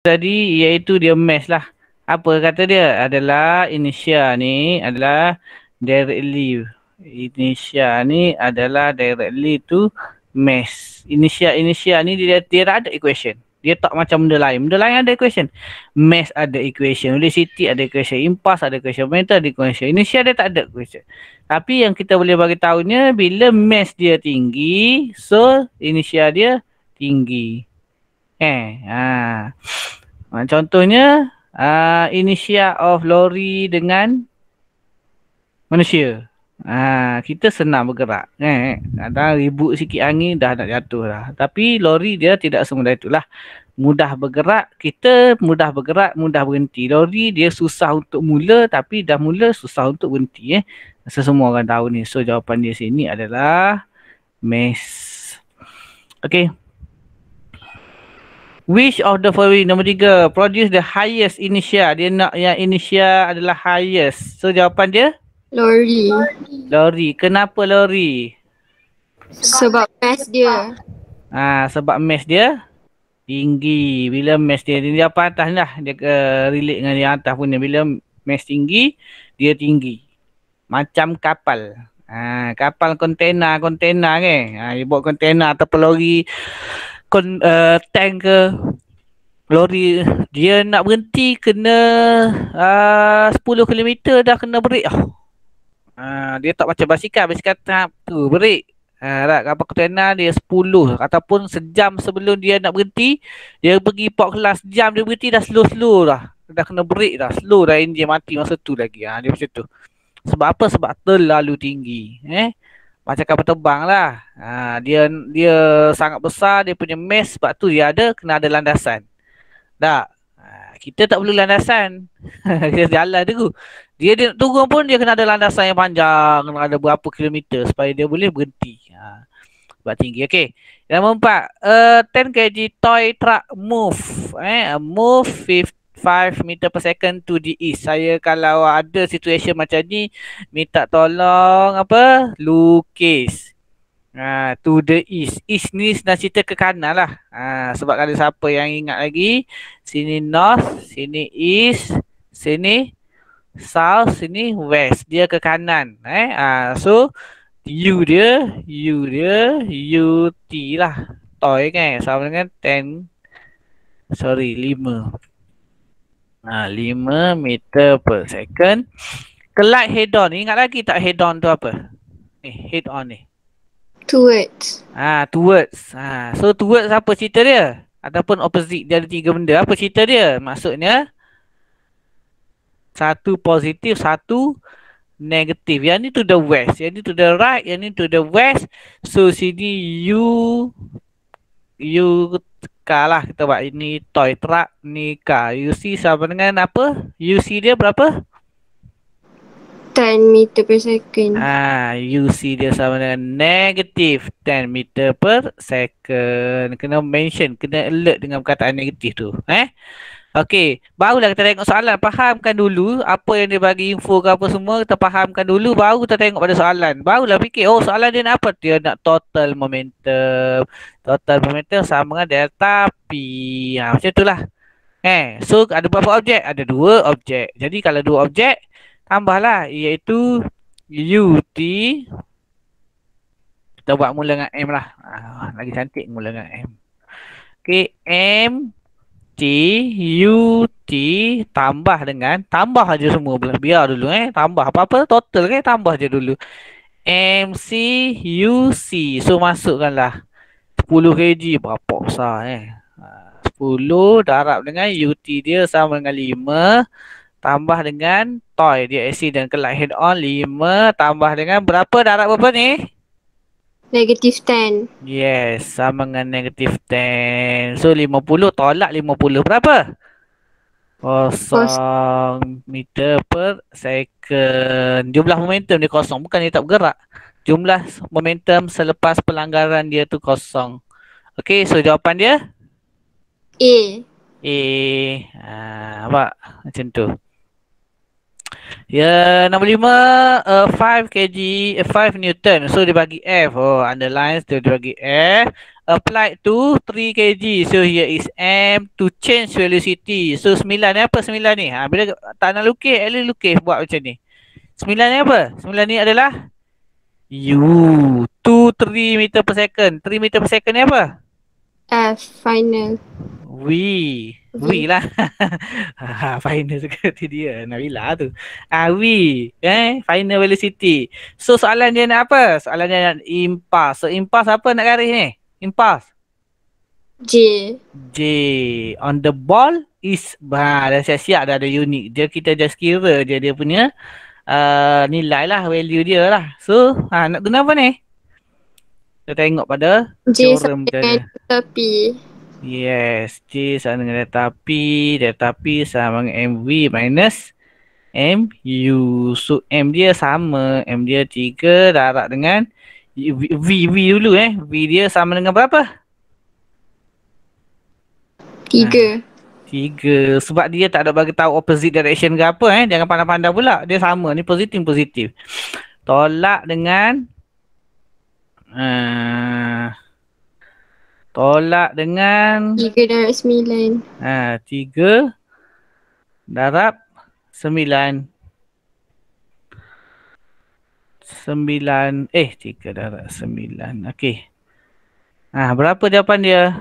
tadi iaitu dia mass lah. Apa kata dia? Adalah Indonesia ni adalah directly. Indonesia ni adalah directly to mass. Indonesia ni dia tak ada equation. Dia tak macam benda lain. Benda lain ada equation. Mass ada equation. Velocity ada equation. Impulse ada equation. Momentum ada equation. Indonesia dia tak ada equation. Tapi yang kita boleh bagi tahunya bila mass dia tinggi, so Indonesia dia tinggi. Contohnya initial of lori dengan manusia. Kita senang bergerak. Ada ribut sikit angin dah nak jatuh dah. Tapi lori dia tidak semudah itulah. Mudah bergerak, kita mudah bergerak, mudah berhenti. Lori dia susah untuk mula tapi dah mula susah untuk berhenti. Semua orang tahu ni. So jawapan dia sini adalah mass. Okay. Which of the following, nombor 3, produce the highest initial. Dia nak yang initial adalah highest. So jawapan dia? Lori. Lori. Kenapa lori? Sebab mass dia. Sebab mass dia tinggi. Bila mass dia apa atas ni lah. Dia relate dengan yang atas punya. Bila mass tinggi, dia tinggi. Macam kapal. Kapal kontena kan. Dia buat kontena ataupun lori tank ke lori, dia nak berhenti kena 10 km dah kena break. Dia tak macam basikal tahap tu break. Kapal kontena dia 10 ataupun sejam sebelum dia nak berhenti, dia pergi 14 jam dia berhenti dah slow dah. Dah kena break dah, slow dah enjin mati masa tu lagi. Dia macam tu. Sebab apa? Sebab terlalu tinggi. Macam kapal terbang lah. Dia sangat besar, dia punya mass, sebab tu dia kena ada landasan. Tak. Kita tak perlu landasan. Kita jalan tu. Dia nak turun pun dia kena ada landasan yang panjang, kena ada berapa kilometer supaya dia boleh berhenti. Sebab tinggi. Okey. Nombor 4. 10 kg toy truck move. Move 5 meter per second to the east. Saya kalau ada situation macam ni, minta tolong lukis. To the east. East ni senang cerita ke kanan lah. Sebab kalau siapa yang ingat lagi, sini north, sini east, sini south, sini west. Dia ke kanan. So U dia UT lah. Toy kan sama dengan 5 meter per second. Collide head on. Ingat lagi tak head on tu apa? Head on ni. Towards. Towards. So towards apa cerita dia? Ataupun opposite, dia ada 3 benda. Apa cerita dia? Maksudnya satu positif, satu negatif. Yang ni to the west, yang ni to the right, yang ni to the west. So sini U lah kita buat. Ini toy truck, ni car. UC sama dengan apa? UC dia berapa? 10 meter per second. UC dia sama dengan negatif 10 meter per second. Kena mention, kena alert dengan perkataan negatif tu. Okey, barulah kita tengok soalan. Fahamkan dulu apa yang dia bagi info ke apa semua. Kita fahamkan dulu, baru kita tengok pada soalan. Barulah fikir, soalan dia nak apa? Dia nak total momentum. Total momentum sama dengan delta P. Macam itulah. So ada berapa objek? Ada 2 objek. Jadi kalau 2 objek, tambahlah iaitu UT. Kita buat mula dengan M lah. Lagi cantik mula dengan M. Okay, M T U T tambah dengan, tambah aja semua, biar dulu tambah apa-apa total tambah je dulu. M C U C. So masukkanlah 10 kg, berapa besar 10 darab dengan UT dia sama dengan 5 tambah dengan toy dia accident collide head on 5 tambah dengan berapa darab berapa ni? Negatif 10. Yes, sama dengan negatif 10. So 50 tolak 50 berapa? 0 meter per second. Jumlah momentum dia kosong, bukan dia tak bergerak. Jumlah momentum selepas pelanggaran dia tu kosong. Okay, so jawapan dia? A. Apa? Macam tu. Ya, nombor 5 5 kg 5 Newton. So dia bagi F. Oh, underline dia bagi F. Applied to 3 kg. So here is M to change velocity. So 9 ni apa 9 ni? Ha, bila tak nak lukis, Ellie lukis buat macam ni. 9 ni apa? 9 ni adalah U. 2 3 meter per second. 3 meter per second ni apa? F. Final. V. V lah. Final seperti dia. Nabila tu. V. Final velocity. So soalan dia nak apa? Soalan dia nak impas. So impas apa nak garis ni? Impas. J. J. On the ball is. Dah siap-siap dah ada unit. Dia kita just kira je dia punya nilai lah. Value dia lah. So nak guna apa ni? Kita tengok pada J teorem sama dengan tepi. Yes, J sama dengan delta P sama dengan MV minus MU. So M dia sama, M dia 3 darab dengan V dulu V dia sama dengan berapa? 3. 3. Sebab dia tak ada bagi tahu opposite direction ke apa Jangan pandang-pandang pula. Dia sama, ni positif. Tolak dengan tolak dengan 3 darab 9. 3 darab 9. 3 darab 9. Okey. Berapa jawapan dia?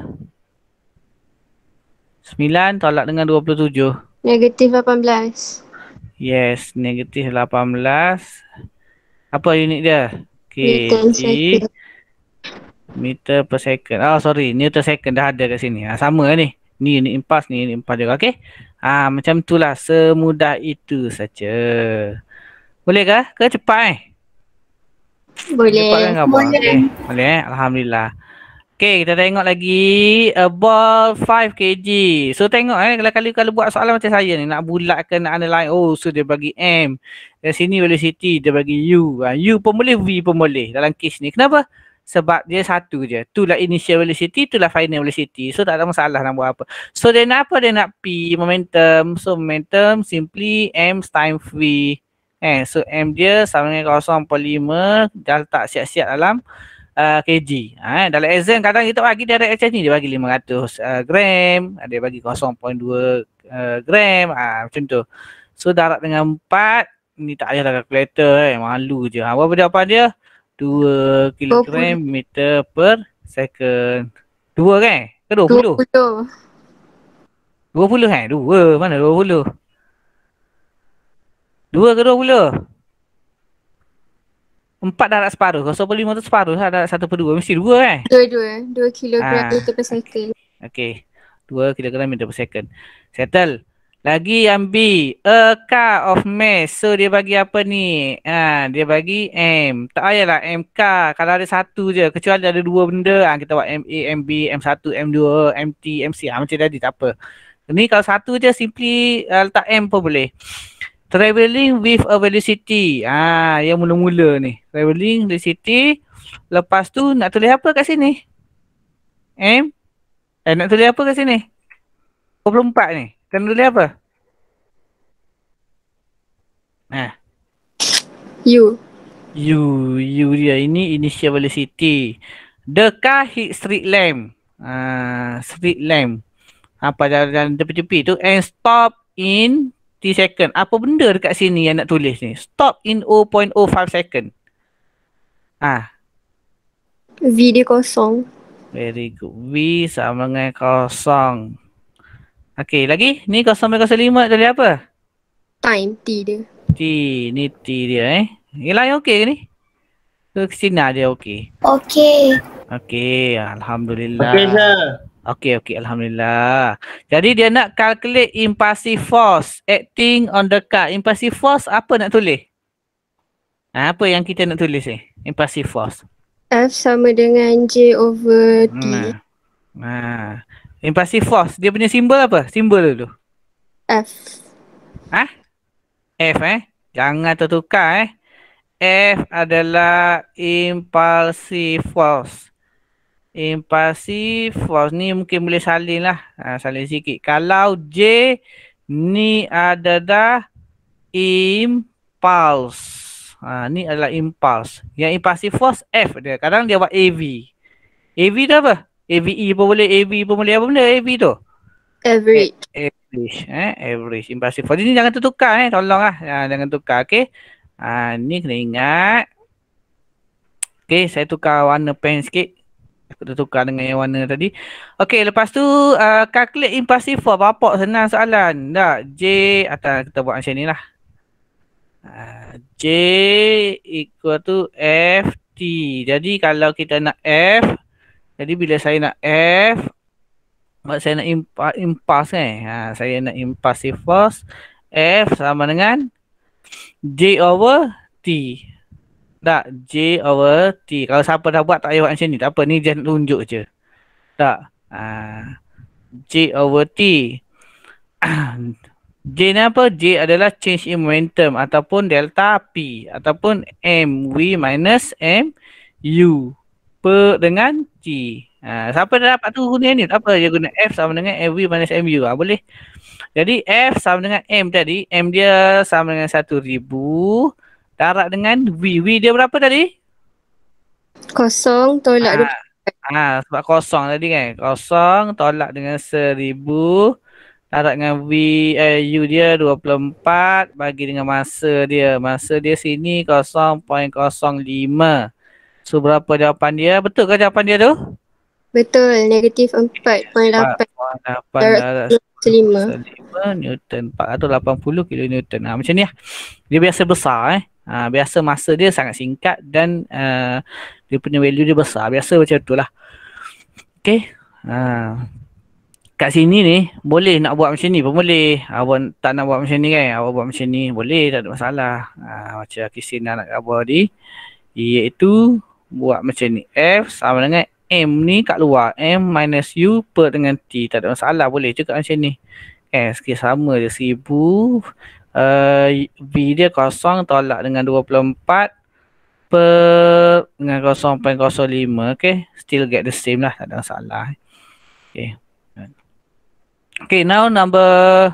9 tolak dengan 27. Negatif 18. Yes, negatif 18. Apa unit dia? Newton kg second. meter per second. Sorry, Newton second dah ada kat sini. Sama ni. Ni unit impas, ni unit impas juga. Okey. Macam itulah. Semudah itu saja. Boleh ke cepat Boleh. Cepat kan khabar? Okay. Boleh Alhamdulillah. Okay, kita tengok lagi ball 5 kg. So tengok kalau buat soalan macam saya ni, nak bulatkan, nak underline. So dia bagi M. Dari sini velocity, dia bagi U. U pun boleh, V pun boleh dalam case ni. Kenapa? Sebab dia satu je. Itulah initial velocity, itulah final velocity. So tak ada masalah nak buat apa. So dia nak apa? Dia nak P, momentum. So momentum simply M times V. So M dia sama dengan 0.5. Dah letak siap-siap dalam kg. Dalam exam kadang kita bagi direct macam ni. Dia bagi 500 gram. Dia bagi 0.2 gram. Macam tu. So darab dengan 4. Ni tak payahlah kalkulator. Malu je. Berapa jawapan dia? 2 kilogram meter per second. 2 kan? Ke 20? 20. 20 kan? 2. Mana 20? 2 ke 20? 4 darab separuh. 0.5 tu separuh lah. Darab 1/2. Mesti 2 kan? 2 kilogram meter per second. Okay. 2 kilogram meter per second. Settle. Lagi yang B. A car of mass. So dia bagi apa ni? Dia bagi M. Tak payahlah MK. Kalau ada satu je. Kecuali ada dua benda. Kita buat MA, MB, M1, M2, MT, MC. Macam tadi tak apa. Ni kalau satu je simply letak M pun boleh. Travelling with a velocity. Yang mula-mula ni. Travelling velocity. Lepas tu nak tulis apa kat sini? M. Nak tulis apa kat sini? 24 ni. Kena tulis apa? U. U dia. Ini initial velocity. The car hit street lamp. Street lamp. Pada tepi-tepi tu. And stop in 3 second. Apa benda dekat sini yang nak tulis ni? Stop in 0.05 second. V dia kosong. Very good. V sama dengan kosong. Okey, lagi? Ni 0.05 tulis apa? Time. T dia. T. Ni T dia Yang lain okey ke ni? Ke Sina dia okey? Okey. Okey, Alhamdulillah. Okey, sir. Okey, Alhamdulillah. Jadi dia nak calculate impulsive force acting on the car. Impulsive force apa nak tulis? Apa yang kita nak tulis ni? Impulsive force. F sama dengan J over T. Impulsive force. Dia punya simbol apa? Simbol dulu. F. F Jangan tertukar F adalah impulsive force. Impulsive force ni mungkin boleh salin lah. Salin sikit. Kalau J ni adalah impulse. Ni adalah impulse. Yang impulsive force F dia. Kadang dia buat AV. AV tu apa? AVE pun boleh, AV pun boleh. Apa benda AV tu? Average. Average. Average. Impulsive force. Ini jangan tertukar tolonglah. Jangan tukar. Okay. Ni kena ingat. Okay, saya tukar warna pen sikit. Aku dah tukar dengan yang warna tadi. Okay, lepas tu calculate impulsive force. Bapak senang soalan. Tak, J atau kita buat macam ni lah. J equal to FT. Jadi kalau kita nak F, jadi bila saya nak F, saya nak impulse saya nak impulsive force. F sama dengan J over T. Tak, J over T. Kalau siapa dah buat tak payah buat macam ni. Tak apa, ni just tunjuk je. Tak. J over T. J ni apa? J adalah change in momentum ataupun delta P ataupun MV minus MU per dengan T. Siapa dah dapat tu guna ni? Tak apa, dia guna F sama dengan MV minus MU. Boleh. Jadi F sama dengan M tadi. M dia sama dengan 1000. Darab dengan V. V dia berapa tadi? Kosong tolak 24. Sebab kosong tadi kan. Kosong tolak dengan 1000. Darab dengan V, U dia 24. Bagi dengan masa dia. Masa dia sini 0.05. So berapa jawapan dia? Betul ke jawapan dia tu? Betul. Negatif 4.8. 4.8 5 Newton. 480 kilonewton. Macam ni lah. Dia biasa besar biasa masa dia sangat singkat dan dia punya value dia besar. Biasa macam tu lah. Okay. Kat sini ni boleh nak buat macam ni pun boleh. Awak tak nak buat macam ni kan. Awak buat macam ni boleh, tak ada masalah. Macam Kisina nak gambar ni. Iaitu buat macam ni. F sama dengan M ni kat luar. M minus U per dengan T. Tak ada masalah. Boleh cakap macam ni. Sikit sama je 1000. V dia kosong tolak dengan 24 per dengan 0.05. Okay. Still get the same lah. Tak ada masalah. Okay. Okay, now number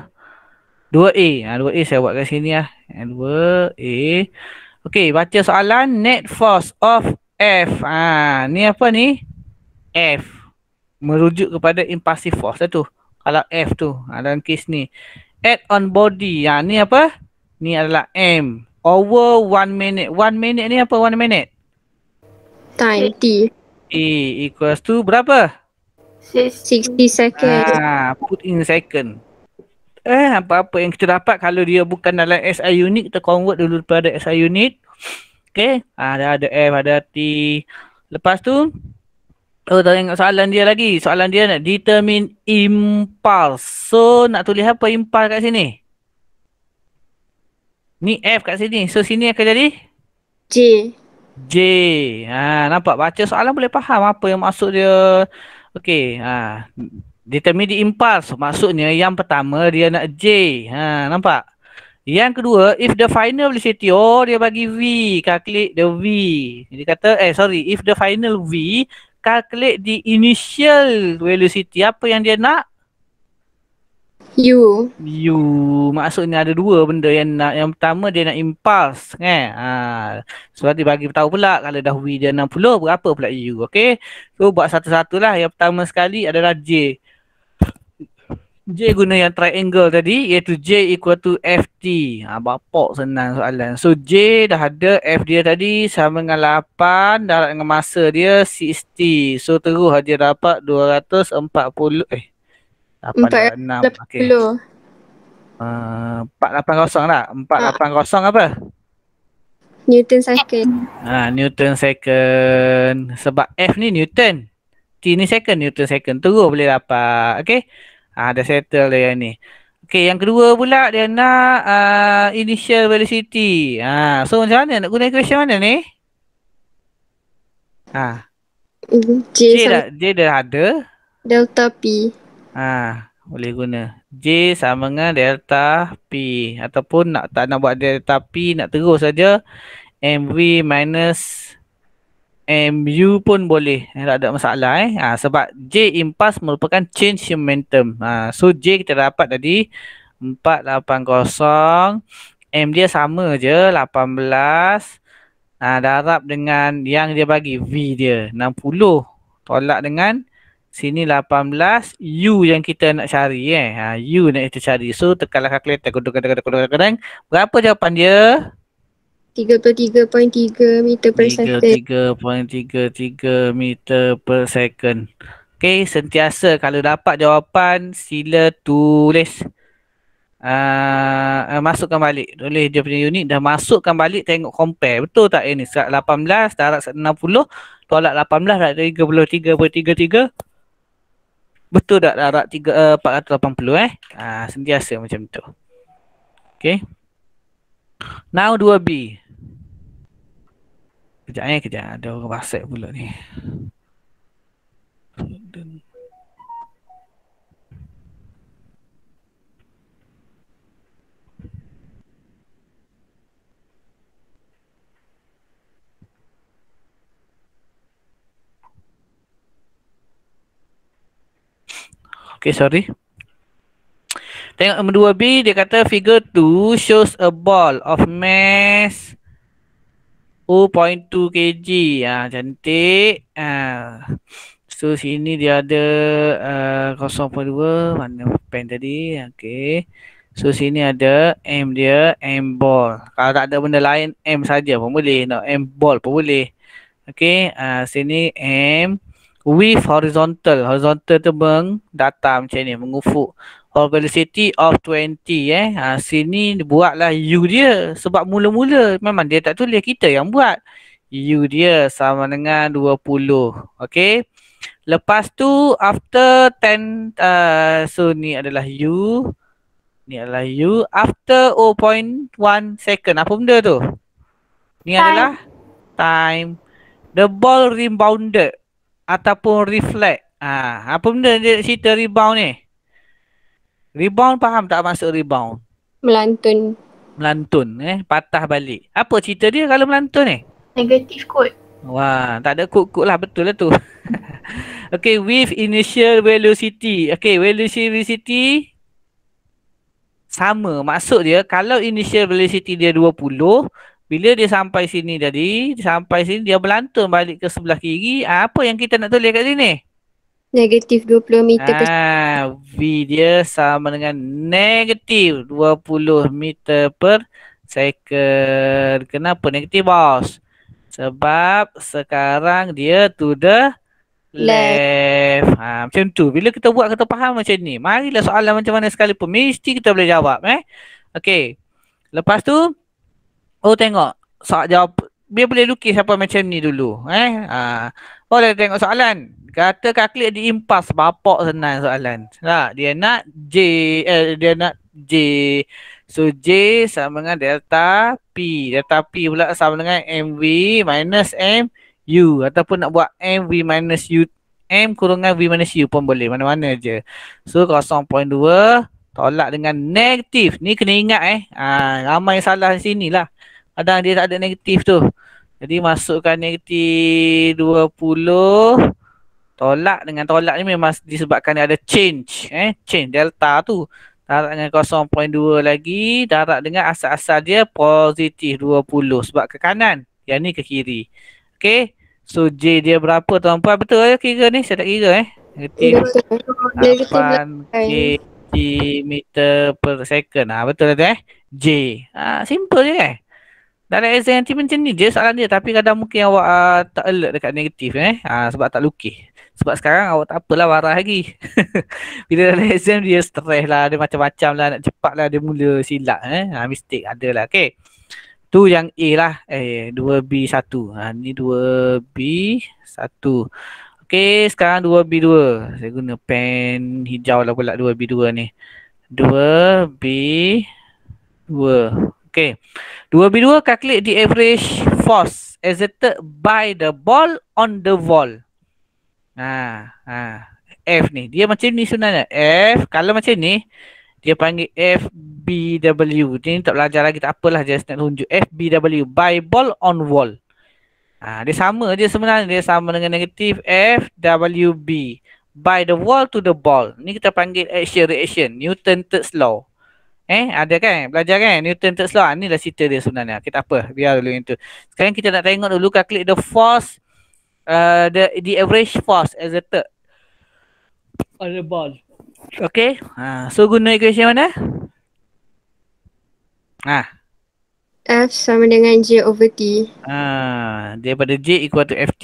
2A. 2A saya buat kat sini lah. 2A. Okay, baca soalan. Net force of F. Ni apa ni? F. Merujuk kepada impulsive force lah tu. Kalau F tu. Dalam kes ni. Add on body. Ni apa? Ni adalah M. Over 1 minute. 1 minute ni apa 1 minute? time T. Equals to berapa? 60 second. Put in second. Apa-apa yang kita dapat kalau dia bukan dalam SI unit, kita convert dulu pada SI unit. Okay. Ada F, ada T. Lepas tu, tengok soalan dia lagi. Soalan dia nak determine impulse. So, nak tulis apa impulse kat sini? Ni F kat sini. So, sini akan jadi? J. Nampak? Baca soalan boleh faham apa yang maksud dia. Okay. Determine the impulse. Maksudnya yang pertama dia nak J. Nampak? Yang kedua, if the final velocity, dia bagi V. Calculate the V. Jadi kata, if the final V, calculate the initial velocity. Apa yang dia nak? U. Maksudnya ada dua benda yang nak. Yang pertama dia nak impulse kan. So dia bagi tahu pula kalau dah V dia 60 berapa pula U. Okay. So buat satu-satulah. Yang pertama sekali adalah J. J guna yang triangle tadi iaitu J equal to FT. Bapak senang soalan. So J dah ada, F dia tadi sama dengan 8 darab dengan masa dia 60. So terus dia dapat 240 8, 6. Okay. 480 tak? 480 apa? Newton second. Newton second. Sebab F ni Newton. T ni second, Newton second. Terus boleh dapat. Okay. Dah settle dia yang ni. Okay, yang kedua pula dia nak initial velocity. So macam mana? Nak guna equation mana ni? J dah ada. Delta P. Boleh guna. J sama dengan delta P. Ataupun tak nak buat delta P, nak terus saja MV minus MU pun boleh. Tak ada masalah sebab J impulse merupakan change in momentum. So J kita dapat tadi 480 M dia sama je 18. Darab dengan yang dia bagi V dia 60. Tolak dengan sini 18. U yang kita nak cari U nak kita cari. So tekanlah kalkulator. Kadang-kadang. Berapa jawapan dia? 33.3 meter per second. 33.33 meter per second. Okay, sentiasa kalau dapat jawapan sila tulis. Masukkan balik. Tulis dia punya unit, dah masukkan balik, tengok compare. Betul tak ini? 18 darab 60 tolak 18 darab 33.33. Betul tak darab 480 sentiasa macam tu. Okay. Now 2B. Kejap. Ada orang WhatsApp pula ni. Okay, sorry. Tengok nombor 2B, dia kata figure 2 shows a ball of mass 0.2 kg. Cantik. So sini dia ada 0.2. Mana pen tadi? Okay. So sini ada M dia, M ball. Kalau tak ada benda lain, M saja pun boleh. Nak M ball pun boleh. Okay. Sini M with horizontal. Horizontal tu datar macam ni, mengufuk. For velocity of 20 sini buatlah U dia. Sebab mula-mula memang dia tak tulis, kita yang buat. U dia sama dengan 20. Okay. Lepas tu after 10 so ni adalah U. Ni adalah U. After 0.1 second. Apa benda tu? Ni adalah time. The ball rebounded ataupun reflect. Apa benda dia cerita rebound ni? Rebound faham tak maksud rebound? Melantun. Melantun patah balik. Apa cerita dia kalau melantun ni? Negatif kot. Wah, tak ada kod-kod lah, betul lah tu. Okay, with initial velocity. Okay, velocity sama. Maksud dia kalau initial velocity dia 20, bila dia sampai sini tadi, sampai sini dia melantun balik ke sebelah kiri. Apa yang kita nak tulis kat sini? Negatif 20 meter per second. V dia sama dengan negatif 20 meter per second. Kenapa negatif, bos? Sebab sekarang dia to the left. Macam tu. Bila kita buat, kita faham macam ni. Marilah soalan macam mana sekalipun, mesti kita boleh jawab. Okay. Lepas tu, tengok. Soal jawab. Dia boleh lukis apa macam ni dulu. Boleh tengok soalan. Kata kaklik di impas. Bapak senang soalan. Dia nak J. Dia nak J. So J sama dengan delta P. Delta P pula sama dengan MV minus MU. Ataupun nak buat MV minus U. M kurungan V minus U pun boleh. Mana-mana je. So 0.2 tolak dengan negatif. Ni kena ingat ramai salah di sini lah. Kadang dia tak ada negatif tu. Jadi masukkan negatif 20. Tolak dengan tolak ni memang disebabkan ada change. Change delta tu. Darab dengan 0.2 lagi. Darab dengan asal-asal dia positif 20. Sebab ke kanan. Yang ni ke kiri. Okay. So J dia berapa tuan-puan? Betul ya kira ni? Saya tak kira Negatif 8 kg meter per second. Betul tak J. Simple je dalam exam nanti macam ni je soalan dia. Tapi kadang mungkin awak tak alert dekat negatif sebab tak lukis. Sebab sekarang awak tak apalah warah lagi. Bila dalam exam dia stress lah. Dia macam-macam lah. Nak cepat lah dia mula silap. Mistake ada lah. Okay. Tu yang A lah. 2B1. Ni 2B1. Okay. Sekarang 2B2. Saya guna pen hijau lah pula 2B2 ni. 2B2. Okay. 2B2 calculate the average force exerted by the ball on the wall. F ni. Dia macam ni sebenarnya. F. Kalau macam ni. Dia panggil FBW. Dia ni tak belajar lagi. Tak apalah. Just nak tunjuk. FBW. By ball on wall. Dia sama je sebenarnya. Dia sama dengan negatif FWB. By the wall to the ball. Ni kita panggil action reaction. Newton third law. Ada kan? Belajar kan? Newton third law. Ni dah cerita dia sebenarnya. Okay, tak apa. Biar dulu yang tu. Sekarang kita nak tengok dulu calculate the force, the average force exerted on the ball. Okay. So guna equation mana? F sama dengan J over T. Daripada J equal to FT.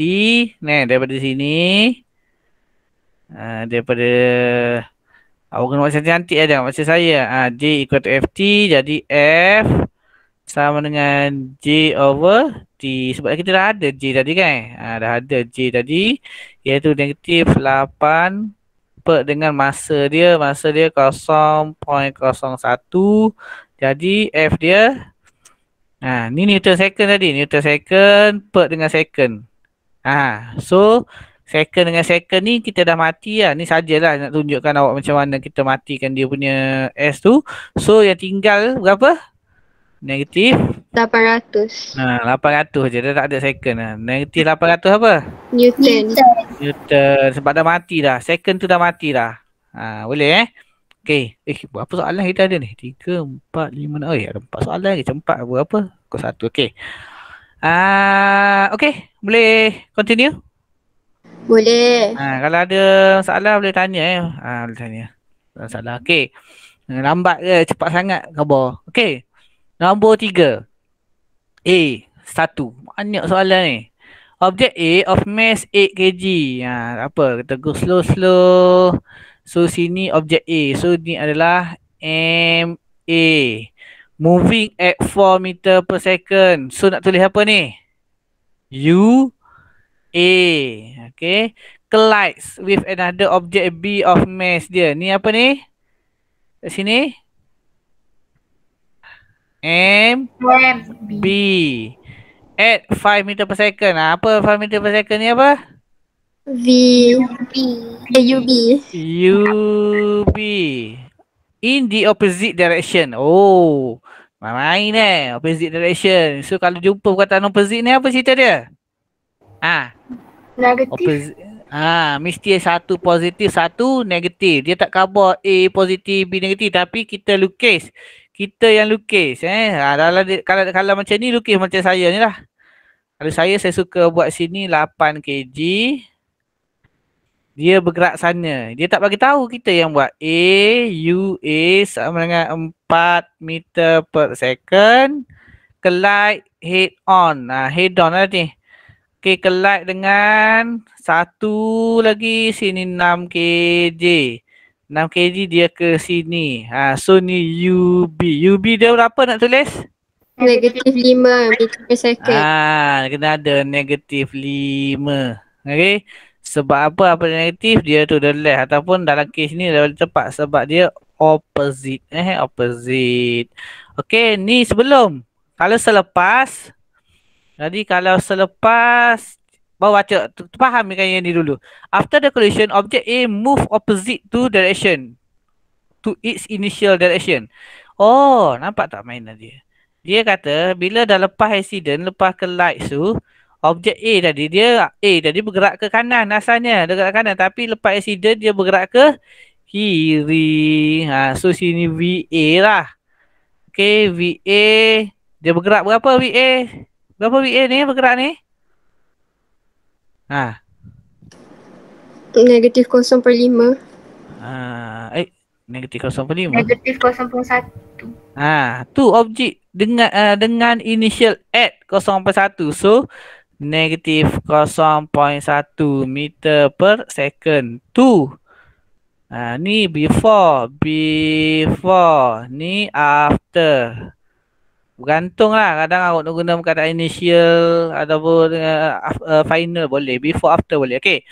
Nah, daripada sini. Daripada awak kena buat cantik aja macam saya. J equal to FT. Jadi F sama dengan J over T. Sebab kita dah ada J tadi kan. Dah ada J tadi. Iaitu negatif 8 per dengan masa dia. Masa dia 0.01. Jadi F dia. Ni Newton second tadi. Newton second per dengan second. So second dengan second ni kita dah mati lah. Ni sajalah nak tunjukkan awak macam mana kita matikan dia punya S tu. So yang tinggal berapa? Negatif 800. 800 je. Dah tak ada second lah. Negatif 800 apa? Newton. Newton. Sebab dah mati dah. Second tu dah mati dah. Boleh Okay. Berapa soalan kita ada ni? 3, 4, 5, 6. Ada 4 soalan lagi. Macam 4 berapa? Kau 1. Okay. Okay. Boleh continue? Boleh. Kalau ada masalah boleh tanya boleh tanya. Masalah. Okay. Lambat ke? Cepat sangat khabar. Okay. Nombor 3. A1. Banyak soalan ni. Object A of mass 8 kg. Apa? Kita go slow. So sini object A. So ni adalah MA. Moving at 4 meter per second. So nak tulis apa ni? U A. Okay. Collides with another object B of mass dia. Ni apa ni? Kat sini. M B. At 5 meter per second. Apa 5 meter per second ni apa? UB. UB. In the opposite direction. Oh. Main opposite direction. So kalau jumpa perkataan opposite ni apa cerita dia? Negatif. Mesti satu positif, satu negatif. Dia tak khabar A positif, B negatif. Tapi kita lukis. Kita yang lukis. Kalau macam ni lukis macam saya ni lah. Kalau saya suka buat sini 8 kg. Dia bergerak sana. Dia tak bagi tahu, kita yang buat. A sama dengan 4 meter per second. Collide head on. Head on lah ni. Okay, collide dengan satu lagi. Sini 6 kg. 6 kg dia ke sini. So ni UB. UB dia berapa nak tulis? Negatif 5 meter per second. Kena ada negatif 5. Okay. Sebab apa negatif? Dia to the left. Ataupun dalam kes ni dah tepat. Sebab dia opposite. Opposite. Okay. Ni sebelum. Kalau selepas. Jadi kalau selepas. Baru baca. Faham kan yang ni dulu. After the collision, object A move opposite to direction. To its initial direction. Oh. Nampak tak mainan dia? Dia kata bila dah lepas accident. Lepas collide tu. Objek A tadi bergerak ke kanan asalnya. Dia bergerak ke kanan. Tapi lepas accident dia bergerak ke kiri. So sini VA lah. Okay, VA. Dia bergerak berapa VA? Berapa VA ni bergerak ni? Negatif 0.5. Negatif 0.5. Negatif 0.1. Tu objek dengan initial at 0.1. So negatif 0.1 meter per second. Ni before. Ni after. Bergantung lah. Kadang awak nak guna perkataan initial ataupun final boleh. Before, after boleh. Okay.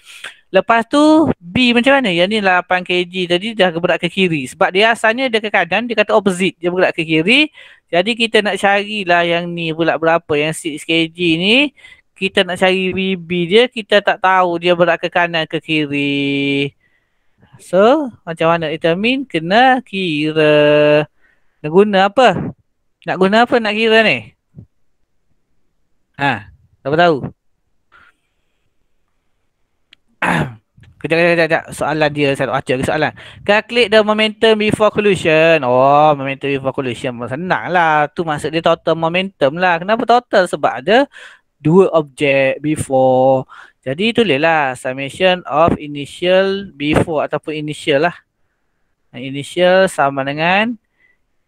Lepas tu B macam mana? Yang ni 8 kg tadi dah bergerak ke kiri. Sebab dia asalnya dia ke kanan. Dia kata opposite. Dia bergerak ke kiri. Jadi kita nak carilah yang ni pula berapa. Yang 6 kg ni. Kita nak cari VB dia, kita tak tahu dia bergerak ke kanan ke kiri. So, macam mana determine? Kena kira. Nak guna apa? Nak kira ni? Siapa tahu? Kejap. Soalan dia, saya baca ke soalan. Calculate the momentum before collision. Oh, momentum before collision. Senang lah. Tu maksud dia total momentum lah. Kenapa total? Sebab ada dua objek before. Jadi tulislah summation of initial before ataupun initial lah. Initial sama dengan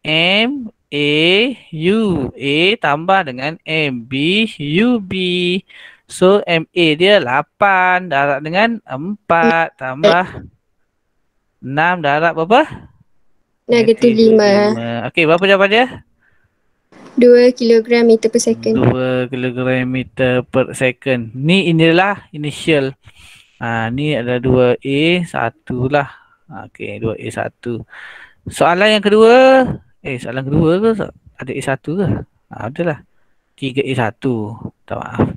M A U. A tambah dengan M B U B. So MA dia 8 darab dengan 4 tambah 6 darab berapa? -5. Okey, berapa jawapan dia? 2 kilogram meter per second. 2 kilogram meter per second. Inilah initial. Ni adalah 2A 1 lah. Okey, 2A 1. Soalan yang kedua. Soalan kedua ke? Ada A1 ke? Adalah. 3A1. Tak maaf.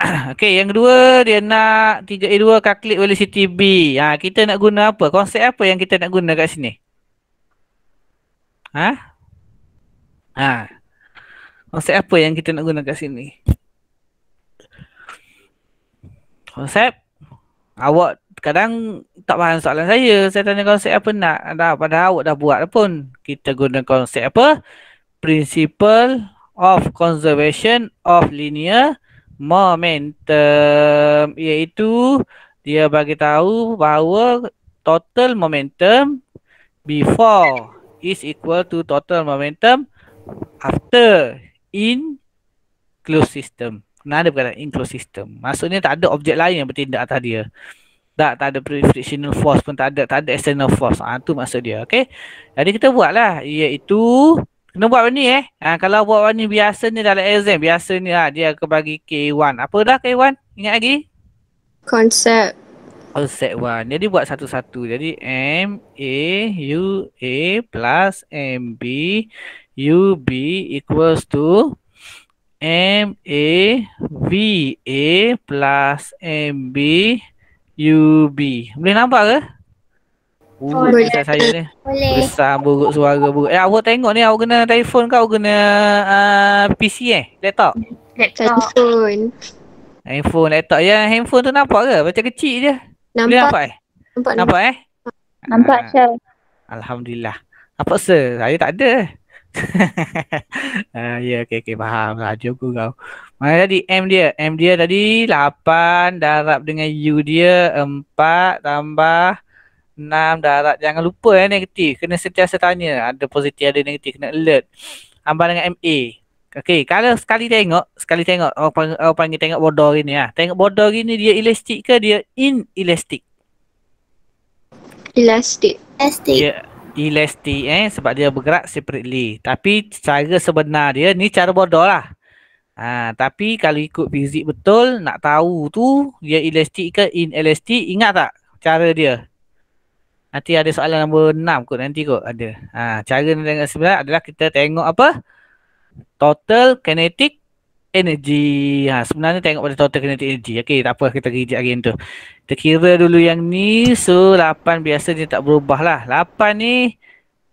Okey, yang kedua dia nak 3A2 calculate velocity B. Kita nak guna apa? Konsep apa yang kita nak guna kat sini? Konsep apa yang kita nak guna kat sini? Konsep awak kadang tak faham soalan saya. Saya tanya konsep apa nak? Padahal awak dah buat pun. Kita guna konsep apa? Principle of conservation of linear momentum, iaitu dia bagi tahu bahawa total momentum before is equal to total momentum after in closed system. Kenapa berkata in closed system? Maksudnya tak ada objek lain yang bertindak atas dia. Tak ada frictional force pun tak ada external force. Tu maksud dia. Okey. Jadi kita buatlah, iaitu kena buat ni kalau buat ni biasa ni dalam exam, biasa ni dia akan bagi K1. Apa dah K1? Ingat lagi? Konsep 1. Jadi buat satu-satu. Jadi M A U A plus M B U B equals to M A V A plus M B U B. Boleh nampak ke? Buruk Boleh. saya ni. Boleh. Besar buruk suara buruk. Awak tengok ni, awak guna telefon ke awak guna PC laptop? Laptop. Handphone, laptop. Yang handphone tu nampak ke? Macam kecil je. Boleh nampak Nampak Nampak Sir. Alhamdulillah. Nampak sir? Saya tak ada. Ya, okey, faham. Raja aku kau. Mana tadi M dia tadi 8 darab dengan U dia 4 tambah 6 darab. Jangan lupa negatif. Kena sentiasa tanya. Ada positif, ada negatif. Kena alert. Tambah dengan MA. Okey, kalau sekali tengok. Orang panggil tengok bodor gini. Tengok bodor gini, dia elastik ke dia inelastik? Elastik. Dia elastik sebab dia bergerak separately. Tapi cara sebenar dia ni cara bodoh lah. Tapi kalau ikut fizik betul, nak tahu tu dia elastik ke inelastik, ingat tak cara dia? Nanti ada soalan nombor 6 kot, nanti kot ada. Cara dengan sebenar adalah kita tengok apa? Total kinetic energy. Sebenarnya tengok pada total kinetic energy. Okey, tak apa, kita reject lagi tu. Kita kira dulu yang ni. So 8 biasa dia tak berubah lah. 8 ni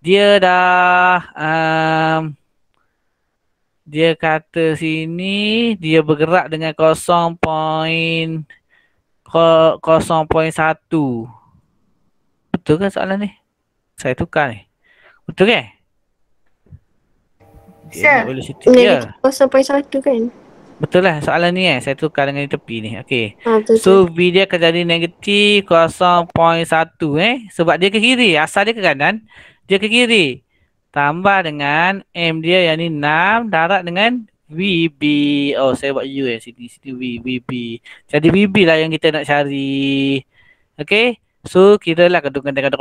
dia dah dia kata sini dia bergerak dengan 0.1. Betul ke soalan ni? Saya tukar ni. Betul ke? Sir. Negatif 0.1 kan? Betul lah soalan ni saya tukar dengan di tepi ni. Okey. Betul. So V dia akan jadi negatif 0.1 sebab dia ke kiri. Asal dia ke kanan, dia ke kiri. Tambah dengan M dia yang ni 6 darab dengan VB. Oh, saya buat U sini VB. Jadi VB lah yang kita nak cari. Okey. So kira lah kadang-kadang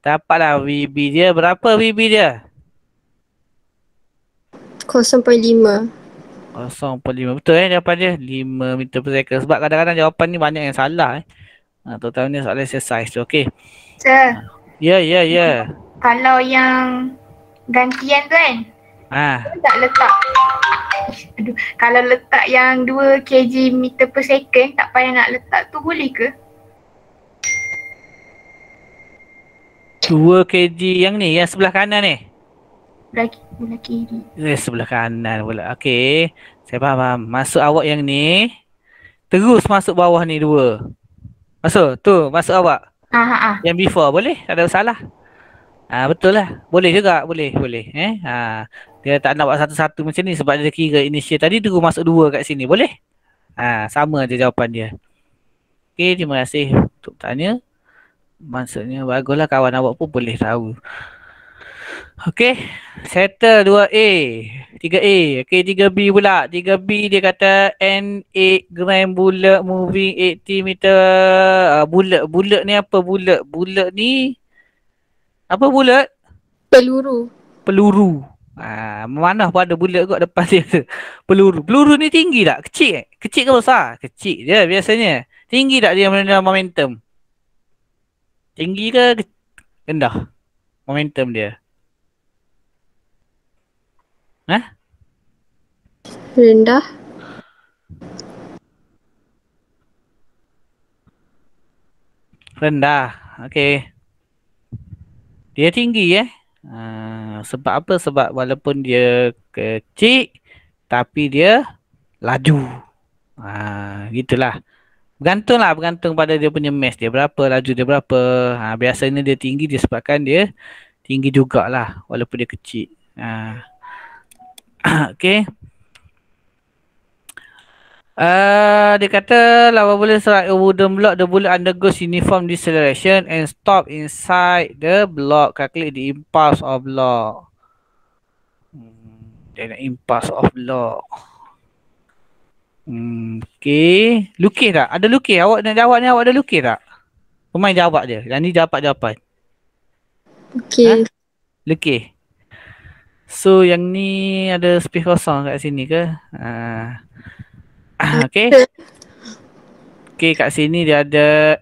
dapatlah VB dia. Berapa VB dia? 0.5. 0.5. Betul jawapan dia 5 meter per second. Sebab kadang-kadang jawapan ni banyak yang salah terutamanya soalan exercise tu. Okey. Sir. Ya. Kalau yang gantian tu kan, tak letak. Kalau letak yang 2 kg meter per second, tak payah nak letak tu, boleh ke? 2 kg yang ni, yang sebelah kanan ni. Belah kiri. Sebelah kanan pula. Okey. Saya faham. Masuk awak yang ni. Terus masuk bawah ni 2. Masuk? Tu, masuk awak. Ha. Yang before boleh? Tak ada masalah. Betul lah. Boleh juga. Boleh. Dia tak nak buat satu-satu macam ni sebab dia kira initial tadi tu masuk 2 kat sini. Boleh? Sama je jawapan dia. Okey, terima kasih untuk tanya. Maksudnya baguslah kawan awak pun boleh tahu. Okey, settle 2A. 3A. Okey, 3B pula. 3B dia kata N8 gram bulat moving 80 meter. Bulat ni apa bulat? Bulat ni apa bulat? Peluru. Peluru. Mana pun ada bulat kot depan dia tu. Peluru. Peluru ni tinggi tak? Kecil? Kecil ke besar? Kecil je biasanya. Tinggi tak dia dalam momentum? Tinggi ke rendah momentum dia? Rendah. Rendah. Okey. Dia tinggi sebab apa? Sebab walaupun dia kecil tapi dia laju. Gitulah. Bergantung pada dia punya mass dia berapa, laju dia berapa. Biasanya dia tinggi disebabkan dia tinggi jugalah walaupun dia kecil. Okey. Dia kata lava bullet strike a wooden block, the bullet undergoes uniform deceleration and stop inside the block. Calculate the impulse of block. Dia nak impulse of block. Okay. Lukis tak? Ada lukis? Awak nak jawab ni, awak ada lukis tak? Pemain jawab je. Yang ni dapat jawapan. Okay. Lukis. So yang ni ada space kosong kat sini ke? Okay. Okay, kat sini dia ada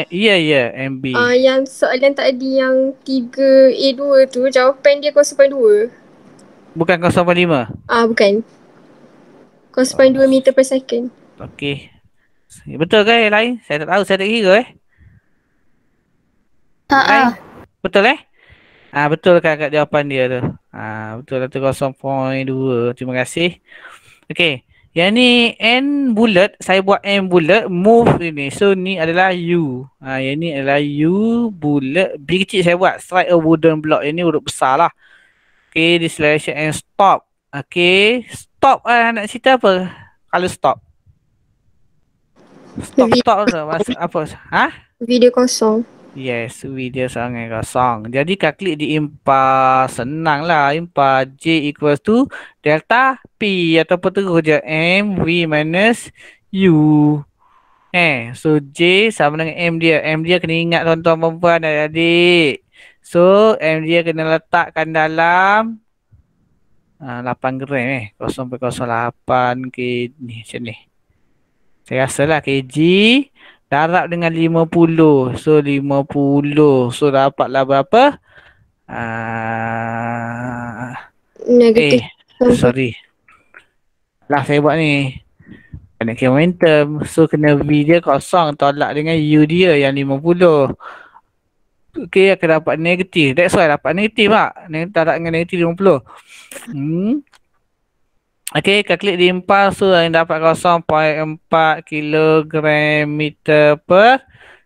ya, MB. Yang soalan tadi yang 3A2 tu, jawapan dia 0.2. Bukan 0.5? Bukan. 0.2 meter per second. Okay. Betul ke yang lain? Saya tak tahu, saya tak kira Betul betul kan kat jawapan dia tu. Betul lah tu 0.2. Terima kasih. Okay. Yang ni N bulat, saya buat N bulat, move ini. So ni adalah U. Yang ni adalah U bulat. B kecil saya buat, strike a wooden block. Yang ni huruf besar lah. Okay, deceleration and stop. Okay, stop nak cerita apa? Kalau stop. Stop maksud apa? Video kosong. Yes, video sangat kosong. Jadi calculate di impas. Senang lah. Impas J equals to delta P. Ataupun terus je M V minus U. So J sama dengan M dia. M dia kena ingat tuan-tuan perempuan dan adik. So M dia kena letakkan dalam 8 gram 0.08 kg ni macam ni. Saya rasa lah kg. Darab dengan 50. So 50. So dapatlah berapa? Negatif. Sorry. Lah saya buat ni. Nak kira momentum. So kena V dia kosong. Tolak dengan U dia yang 50. Okay, akan dapat negatif. That's why dapat negatif tak? Darab dengan negatif 50. Okay, calculate the impulse. So yang dapat 0.4 kg meter per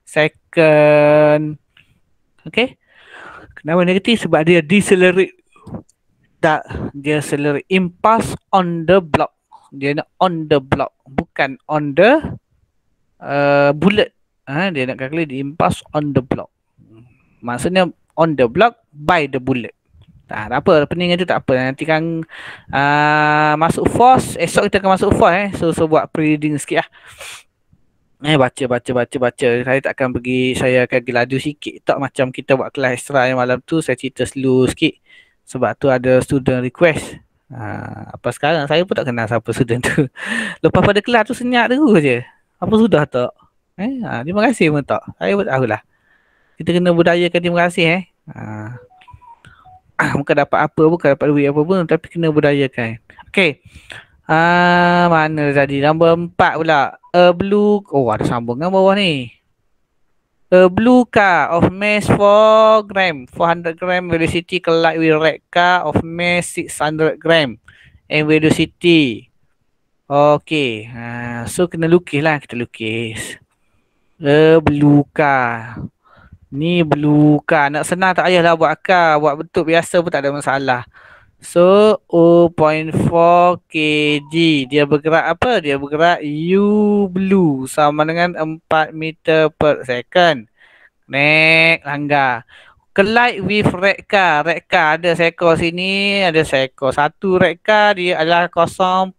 second. Okay. Kenapa negatif? Sebab dia decelerate. Dia accelerate. Impulse on the block. Dia nak on the block. Bukan on the bullet. Dia nak calculate the impulse on the block. Maksudnya on the block by the bullet. Tak apa, pening itu tak apa. Nanti kan masuk force, esok kita akan masuk force So buat pre-reading sikit lah. Baca. Saya tak akan pergi, saya akan pergi laju sikit. Tak macam kita buat kelas extra yang malam tu, saya cerita slow sikit. Sebab tu ada student request. Apa sekarang, saya pun tak kenal siapa student tu. Lepas pada kelas tu senyap terus je. Apa sudah tak? Terima kasih pun tak. Saya pun tahulah. Kita kena budayakan terima kasih bukan dapat apa, bukan dapat duit apa pun, tapi kena budayakan. Okay. Mana tadi? Nombor 4 pula. A blue, ada sambungan bawah ni. A blue car of mass 4 gram, 400 gram velocity collide with red car of mass 600 gram and velocity. Okay. So kena lukis lah, kita lukis. Belukar. Ni belukar. Nak senang tak payahlah buat akar. Buat bentuk biasa pun tak ada masalah. So 0.4 kg. Dia bergerak apa? Dia bergerak U blue sama dengan 4 meter per second. Next, langgar. Collide with red car. Red car ada seekor sini, ada seekor. Satu red car dia adalah 0.6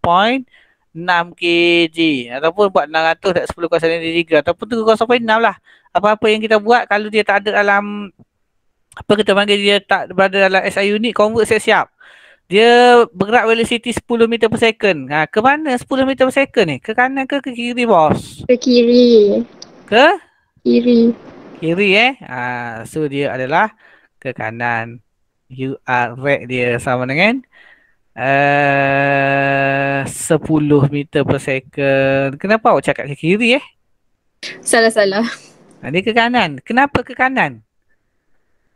kg. Ataupun buat 600 dan 10 kuasa 3 ataupun tu 0.6 lah. Apa-apa yang kita buat kalau dia tak ada dalam, apa kita panggil, dia tak berada dalam SI unit, convert siap-siap. Dia bergerak velocity 10 meter per second. Ke mana 10 meter per second ni? Ke kanan ke kiri, bos? Ke kiri. Ke? Kiri. Kiri so dia adalah ke kanan. Rate dia sama dengan 10 meter per second. Kenapa awak cakap ke kiri Salah-salah. Dia ke kanan. Kenapa ke kanan?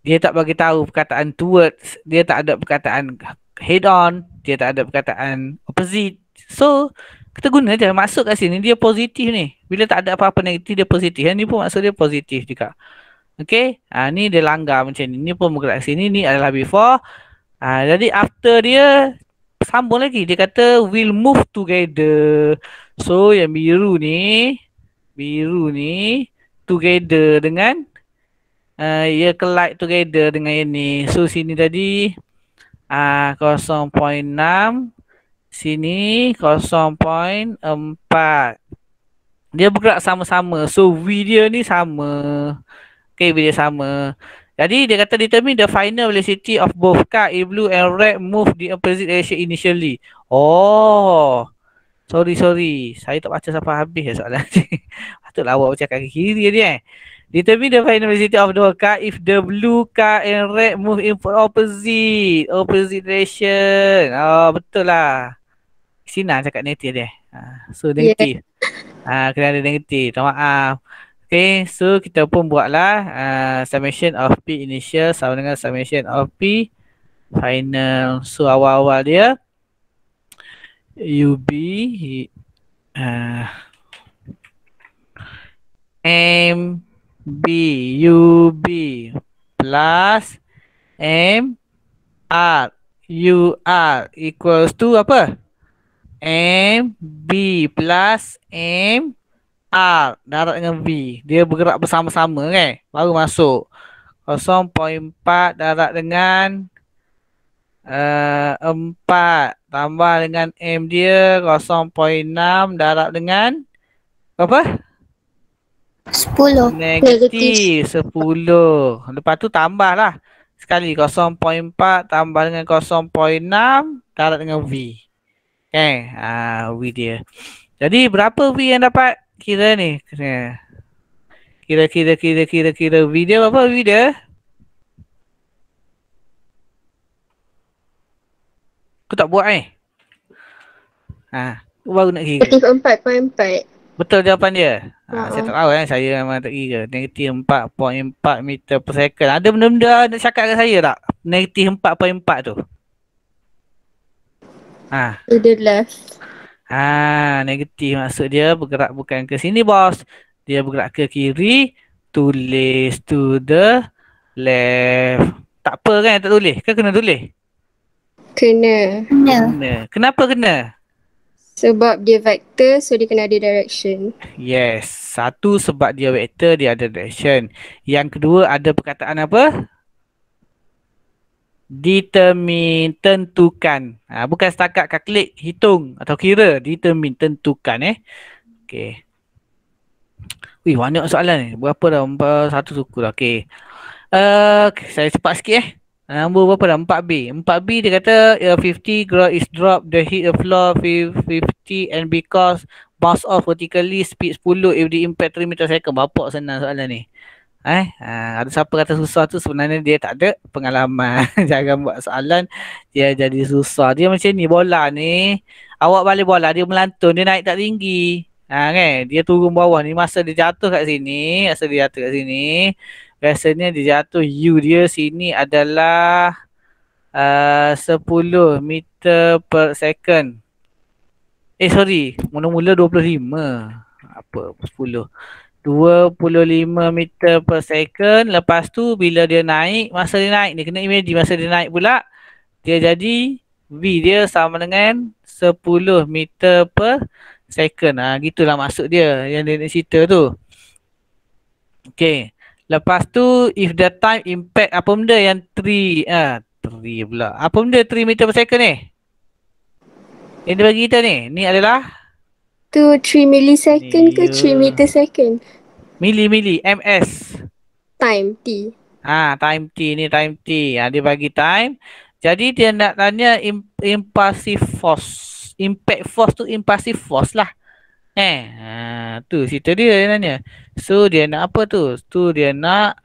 Dia tak bagi tahu perkataan towards, dia tak ada perkataan head on, dia tak ada perkataan opposite. So kita guna je, masuk kat sini dia positif ni. Bila tak ada apa-apa negatif dia positif. Ni pun maksud dia positif juga. Okay, ni dia langgar macam ni. Ni pun bergerak sini, ni adalah before. Jadi after dia sambung lagi, dia kata will move together. So yang biru ni together dengan ia collide together dengan ini. So sini tadi 0.6, sini 0.4. Dia bergerak sama-sama. So V dia ni sama. Okay, V dia sama. Jadi dia kata determine the final velocity of both car in blue and red move the opposite direction initially. Oh. Sorry. Saya tak baca sampai habis soalan ni. Patutlah awak baca kaki kiri dia Determine the final velocity of the car if the blue car and red move in opposite direction. Oh, betul lah. Senang cakap negatif dia. So negatif. Kena ada negatif. Tak maaf. Okay, so kita pun buatlah summation of P initial sama dengan summation of P final. So awal-awal dia UB MB UB plus MR UR equals to apa? MB plus MR darat dengan V. Dia bergerak bersama-sama kan? Baru masuk 0.4 darat dengan 4 tambah dengan M dia 0.6 darat dengan apa? 10. Negatif 10. Lepas tu tambah lah sekali 0.4 tambah dengan 0.6 darat dengan V. Okay, V dia. Jadi berapa V yang dapat? Kira ni. Kira V dia berapa V dia? Aku tak buat aku baru nak kira. Negatif 4.4. Betul jawapan dia? Saya tak tahu saya memang tak kira. Negatif 4.4 meter per second. Ada benda-benda nak cakap dengan saya tak? Negatif 4.4 tu. To the left. Negatif maksud dia bergerak bukan ke sini, bos. Dia bergerak ke kiri. Tulis to the left. Tak apa kan tak tulis? Kan kena tulis? Kena. Kenapa kena? Sebab dia vektor, so dia kena ada direction. Yes. Satu, sebab dia vektor, dia ada direction. Yang kedua, ada perkataan apa? Determine, tentukan. Bukan setakat calculate, hitung atau kira. Determine, tentukan Okay. Wih, banyak soalan ni. Berapa dah? Satu suku dah. Okay. Saya cepat sikit Nombor berapa dah? 4B. 4B dia kata 50 ground is drop, the hit the floor 50 and because bounce off vertically speed 10 if the impact 3 meter second. Bapak senang soalan ni. Ada siapa kata susah tu sebenarnya dia tak ada pengalaman. Jangan buat soalan dia jadi susah. Dia macam ni, bola ni awak balik bola dia melantun, dia naik tak tinggi. Kan? Dia turun bawah ni masa dia jatuh kat sini, biasanya dia jatuh U dia sini adalah 10 meter per second. Sorry, mula-mula 25. Apa 10. 25 meter per second. Lepas tu bila dia naik, masa dia naik ni kena imagine masa dia naik pula, dia jadi V dia sama dengan 10 meter per second. Gitulah maksud dia yang dia nak cerita tu. Okay. Lepas tu if the time impact apa benda yang 3 pula. Apa benda 3 meter per second ni? Yang dia bagi kita ni. Ni adalah Tu 3 millisecond ke 3 meter second? Mili, ms. Time T. Time T ni time T. Dia bagi time. Jadi dia nak tanya impulsive force. Impact force tu impulsive force lah. Tu cerita dia nanya. So dia nak apa tu? Dia nak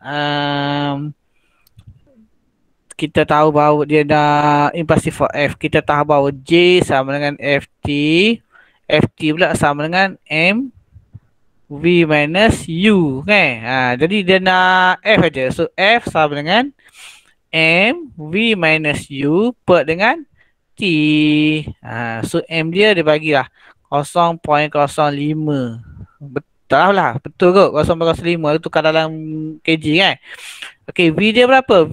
kita tahu bahawa dia nak impulsive force F. Kita tahu bahawa J sama dengan FT. FT pula sama dengan M V minus U kan. Jadi dia nak F aja. So F sama dengan M V minus U per dengan T. So M dia bagilah 0.05. Betul lah. Betul kot. 0.05 tukar dalam kg kan. Okay, V dia berapa?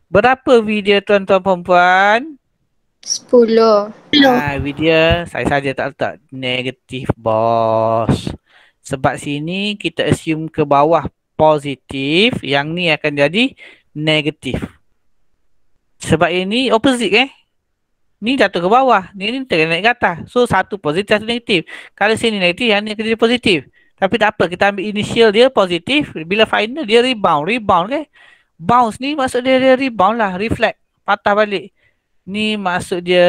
Berapa V dia tuan-tuan perempuan? 10. V dia saya saja tak letak negatif bos. Sebab sini kita assume ke bawah positif, yang ni akan jadi negatif. Sebab ini opposite ni jatuh ke bawah, ni naik ke atas. So satu positif, satu negatif. Kalau sini negatif, yang ni akan jadi positif. Tapi tak apa, kita ambil initial dia positif, bila final dia rebound kan. Bounce ni maksud dia rebound lah, reflect, patah balik. Ni maksud dia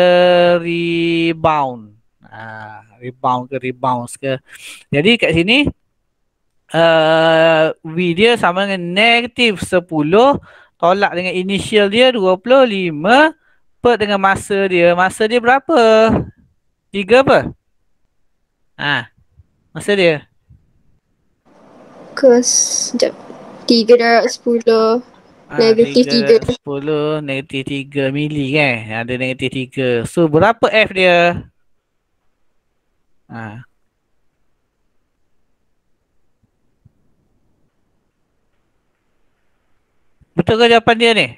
rebound. Rebound ke rebounds ke. Jadi kat sini V dia sama dengan negatif 10 tolak dengan initial dia 25 per dengan masa dia. Masa dia berapa? 3 apa? Masa dia Sekejap. 3 darab 10. Negatif 3. 10 negatif 3 mili kan. Ada negatif 3. So berapa F dia? Betul ke jawapan dia ni?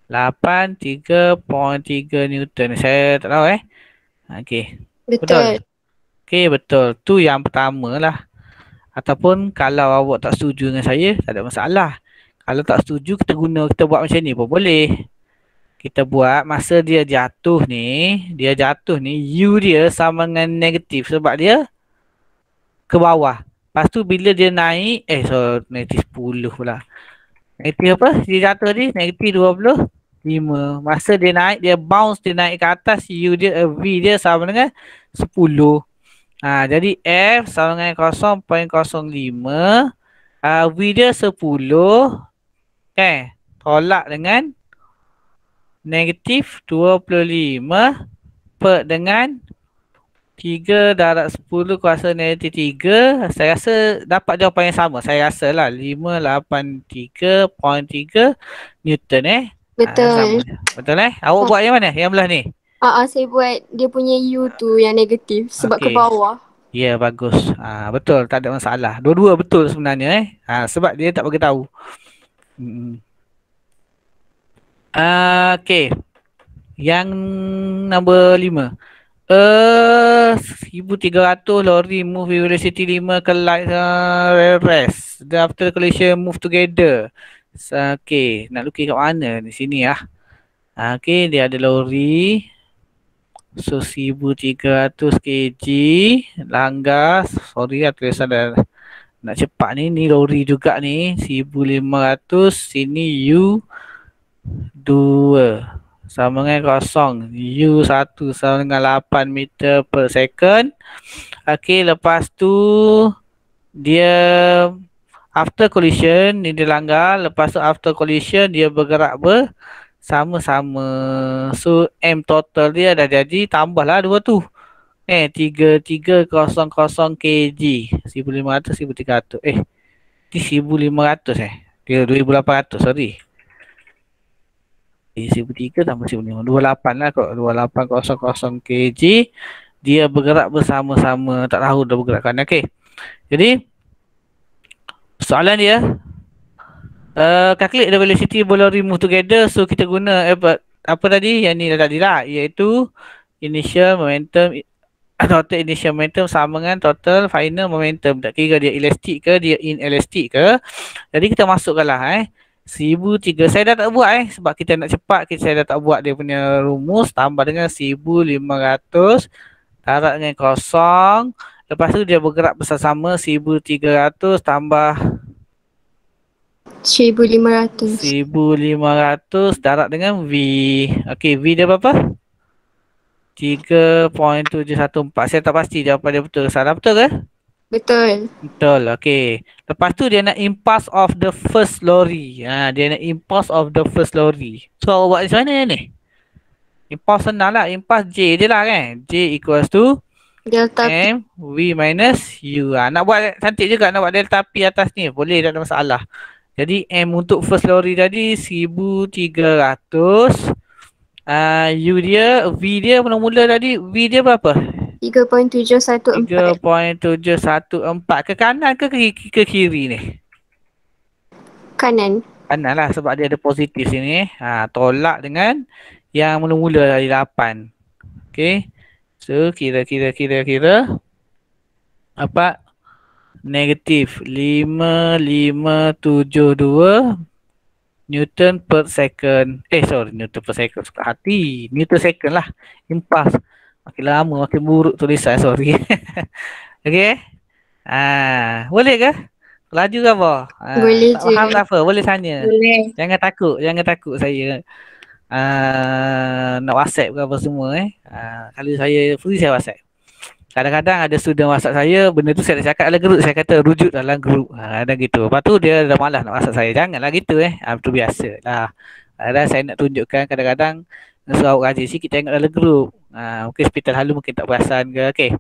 583.3 Newton. Saya tak tahu Okay. Betul. Okay, betul. Tu yang pertama lah. Ataupun kalau awak tak setuju dengan saya, tak ada masalah. Kalau tak setuju, kita buat macam ni pun boleh. Kita buat masa dia jatuh ni, U dia sama dengan negatif sebab dia ke bawah. Lepas tu bila dia naik, negatif 10 pula. Negatif apa? Dia jatuh ni, negatif 25. Masa dia naik, dia bounce, dia naik ke atas, U dia, V dia sama dengan 10. Jadi F sama dengan 0.05. V dia 10. Tolak dengan negatif 25 per dengan 3 darab 10 kuasa negatif 3. Saya rasa dapat jawapan yang sama. Saya rasa lah 583.3 Newton Betul. Betul Awak buat yang mana? Yang belah ni? Saya buat dia punya U tu yang negatif sebab ke bawah. Ya, bagus. Betul, tak ada masalah. Dua-dua betul sebenarnya sebab dia tak bagi tahu. Okay. Yang nombor 5. 1300 lorry move velocity 5 ke light rest. After collision move together. Okay, nak lukis kat mana? Di sini Okay, dia ada lori. So 1300 kg langgar. Sorry lah tulisan dah nak cepat ni. Ni lori juga ni 1500. Sini U 2 sama dengan 0. U1 sama dengan 8 meter per second. Okay, lepas tu dia after collision ni dia langgar. Lepas tu after collision dia bergerak sama-sama. So M total dia dah jadi, tambahlah dua tu. 3300 kg. 1500, 1300. Ni 1500 Dia 2800, sorry. 1300 tambah 1500. 28 lah kot. 2800 kg. Dia bergerak bersama-sama. Tak tahu dah bergerakkan. Okay. Jadi soalan dia, calculate the velocity boleh remove together. So kita guna apa tadi yang ni dah tadi lah, iaitu initial momentum total initial momentum sama dengan total final momentum. Tak kira dia elastik ke dia inelastik ke. Jadi kita masukkanlah 1003. Saya dah tak buat sebab kita nak cepat, saya dah tak buat dia punya rumus. Tambah dengan 1500 darab dengan kosong. Lepas tu dia bergerak bersama 1300 tambah 1500 darab dengan V. Okey, V dia berapa? 3.714. Saya tak pasti jawapan dia betul ke salah. Betul ke? Betul. Betul. Okey. Lepas tu dia nak impulse of the first lorry. Dia nak impulse of the first lorry. So awak buat macam mana ni? Impulse senang lah. Impulse J je lah kan. J equals to Delta M V minus U. Nak buat cantik juga, nak buat delta P atas ni. Boleh, tak ada masalah. Jadi M untuk first lorry tadi 1300. U dia, V dia mula-mula tadi, V dia berapa? 3.714. 3.714. Ke kanan ke kiri ni? Kanan. Kanan lah sebab dia ada positif sini. Tolak dengan yang mula-mula dari 8. Okay. So kira apa? Negatif 5572 Newton per second. Newton per second. Suka hati. Newton second lah. Impulse. Makin lama makin buruk tulisan. Sorry. Okay. Boleh ke? Laju ke apa? Boleh tak je. faham tak apa? Boleh tanya. Boleh. Jangan takut saya. Nak WhatsApp ke apa semua kalau saya free saya WhatsApp. Kadang-kadang ada student WhatsApp saya, benda tu saya dah cakap dalam group, saya kata rujuk dalam group. Kadang gitu. Lepas tu dia dah malas nak WhatsApp saya. Janganlah gitu itu biasa lah. Kadang saya nak tunjukkan, kadang-kadang suruh awak rajin sikit tengok dalam group. Mungkin hospital halu mungkin tak perasan ke. Okey.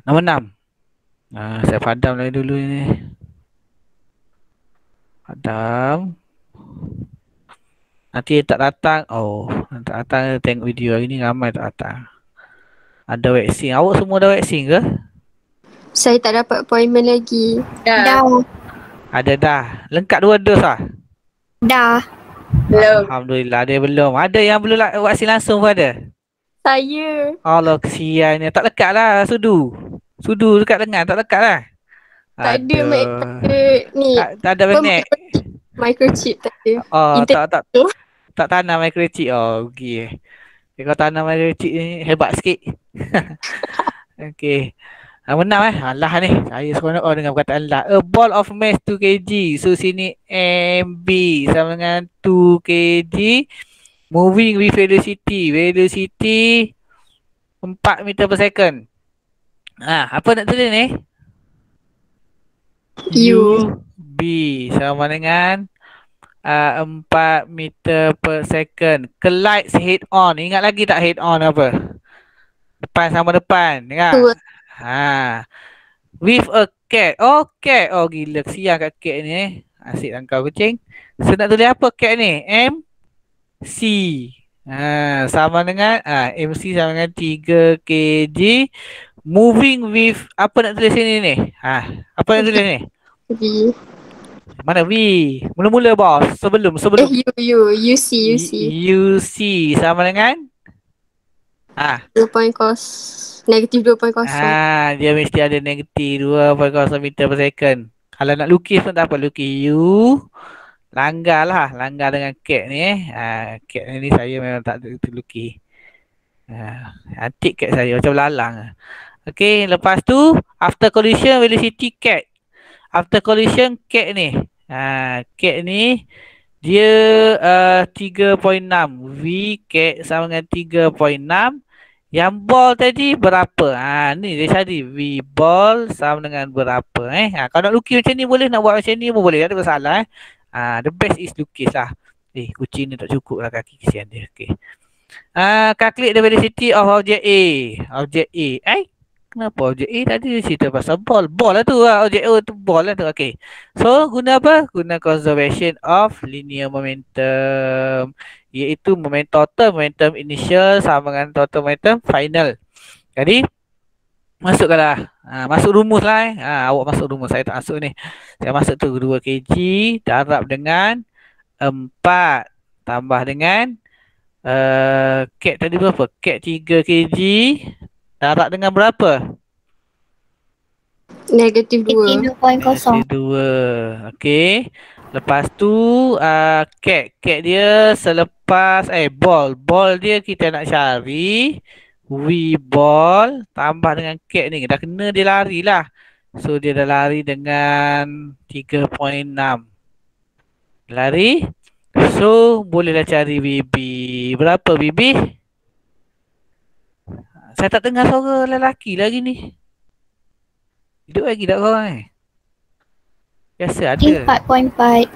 Nombor 6. Saya padam lagi dulu ni. Padam. Nanti tak datang. Tak datang tengok video hari ni ramai tak datang. Ada vaksin. Awak semua dah vaksin ke? Saya tak dapat appointment lagi. Dah. Ada dah. Lengkap 2 dos lah? Dah. Belum. Alhamdulillah ada belum. Ada yang belum vaksin langsung pun ada? Saya. Allah kesiannya. Tak lekat lah sudu. Sudu dekat lengan tak lekat lah. Tak ada ni. Tak ada magnet. Microchip tak ada. Tak tanam microchip. Okey. Kalau tanam microchip ni hebat sikit. Okey. Menang Alah ni. Saya seronok dengan perkataan lah. A ball of mass 2 kg. So sini MB sama dengan 2 kg. Moving with velocity. Velocity 4 meter per second. Apa nak tulis ni? U. B sama dengan 4 meter per second. Collides head on. Ingat lagi tak head on apa? Depan sama depan. Ingat? With a cat. Cat. Gila. Kesian kat cat ni Asyik langkau kucing. So nak tulis apa cat ni? MC. Sama dengan MC sama dengan 3 kg. Moving with, apa nak tulis sini ni? Apa nak tulis ni? V. Mana V? Mula-mula bos. Sebelum. UC. UC sama dengan? Negatif 2.0. Dia mesti ada negatif 2.0 meter per second. Kalau nak lukis pun tak apa. Lukis U. Langgar dengan cat ni. Cat ni saya memang tak lukis. Antik cat saya macam lalang. Okay, lepas tu after collision velocity cat. After collision cat ni. Cat ni dia 3.6. V cat sama dengan 3.6. Yang ball tadi berapa? Ni dia cari V ball sama dengan berapa kalau nak lukis macam ni boleh, nak buat macam ni pun boleh, tak ada masalah the best is lukis lah. Kucing ni tak cukup lah kaki, kesian dia. Okay. Calculate the velocity of object A. Object A. Kenapa objek A tadi cerita pasal ball? Ball lah tu objek O tu ball lah tu. Okay. So guna apa? Guna conservation of linear momentum. Iaitu total momentum initial sama dengan total momentum final. Jadi Masukkanlah. Masuk rumus lah awak masuk rumus. Saya tak masuk ni. Saya masuk tu 2 kg darab dengan 4 tambah dengan kek tadi berapa? Kek 3 kg darab dengan berapa? Negatif 2. -2.0. 2. Okey. Lepas tu kek dia selepas ball dia kita nak cari V ball tambah dengan kek ni dah kena dia lari lah. So dia dah lari dengan 3.6. Lari. So bolehlah cari BB. Berapa BB? Saya tak dengar suara lelaki lagi ni. Hidup lagi tak korang Biasa ada. 4.4.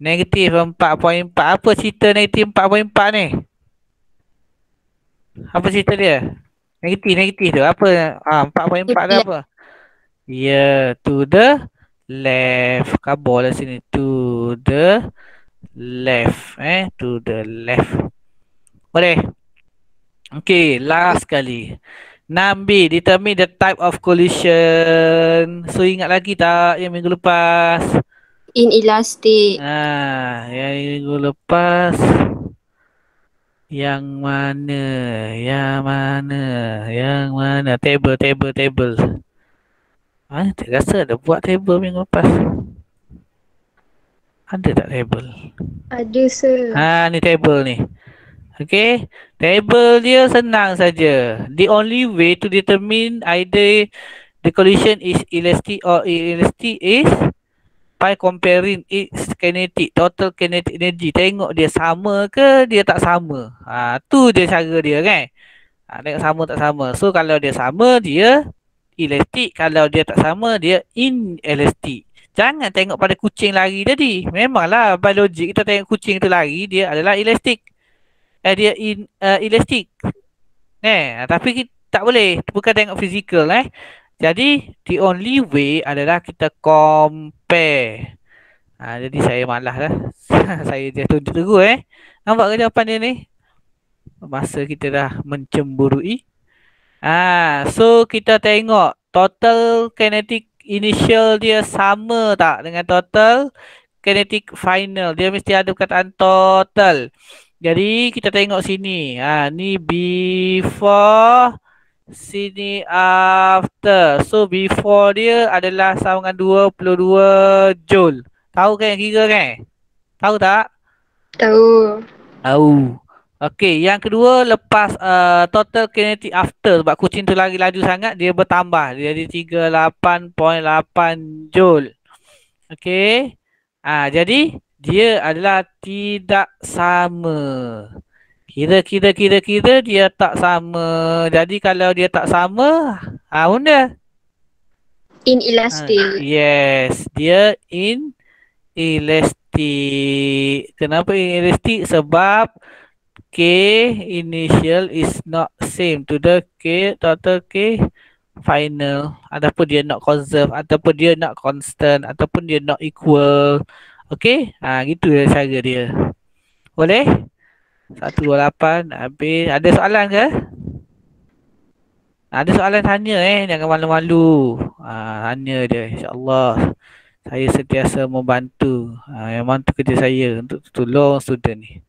Negatif 4.4. Apa cerita negatif 4.4 ni? Apa cerita dia? Negatif tu. Apa? 4.4 tu apa? To the left. Kabur lah sini. To the left. To the left. Boleh? Okay, last kali. 6B, determine the type of collision. So ingat lagi tak yang minggu lepas? Inelastic. Yang minggu lepas. Yang mana? Table. Tak rasa ada buat table minggu lepas. Ada tak table? Ada, sir. Ni table ni. Okay, table dia senang saja. The only way to determine either the collision is elastic or inelastic is by comparing its total kinetic energy. Tengok dia sama ke dia tak sama. Tu dia cara dia kan. Tengok sama tak sama. So kalau dia sama dia elastic, kalau dia tak sama dia inelastic. Jangan tengok pada kucing lari tadi. Memanglah by logik kita tengok kucing tu lari dia adalah elastic. Dia elastic. Tapi kita tak boleh. Bukan tengok fizikal Jadi the only way adalah kita compare. Jadi saya malas lah. Saya dia tunjuk terus Nampak ke jawapan dia ni? Masa kita dah mencemburui. So kita tengok total kinetic initial dia sama tak dengan total kinetic final. Dia mesti ada perkataan total. Jadi kita tengok sini. Ni before, sini after. So before dia adalah sama dengan 22 joule. Tahu kan yang kira kan? Tahu tak? Tahu. Okey, yang kedua lepas total kinetic after, sebab kucing tu lari laju sangat dia bertambah. Dia jadi 38.8 joule. Okey. Jadi dia adalah tidak sama. Kira dia tak sama. Jadi kalau dia tak sama, benda Inelastic. yes, dia inelastic. Kenapa inelastic? Sebab K initial is not same to the K total K final, ataupun dia not conserve, ataupun dia not constant, ataupun dia not equal. Okey, gitu dia cara dia. Boleh? 128 habis. Ada soalan ke? Ada soalan tanya jangan malu-malu. Tanya dia, insya-Allah. Saya sentiasa membantu. Memang tu kerja saya untuk tolong student ni.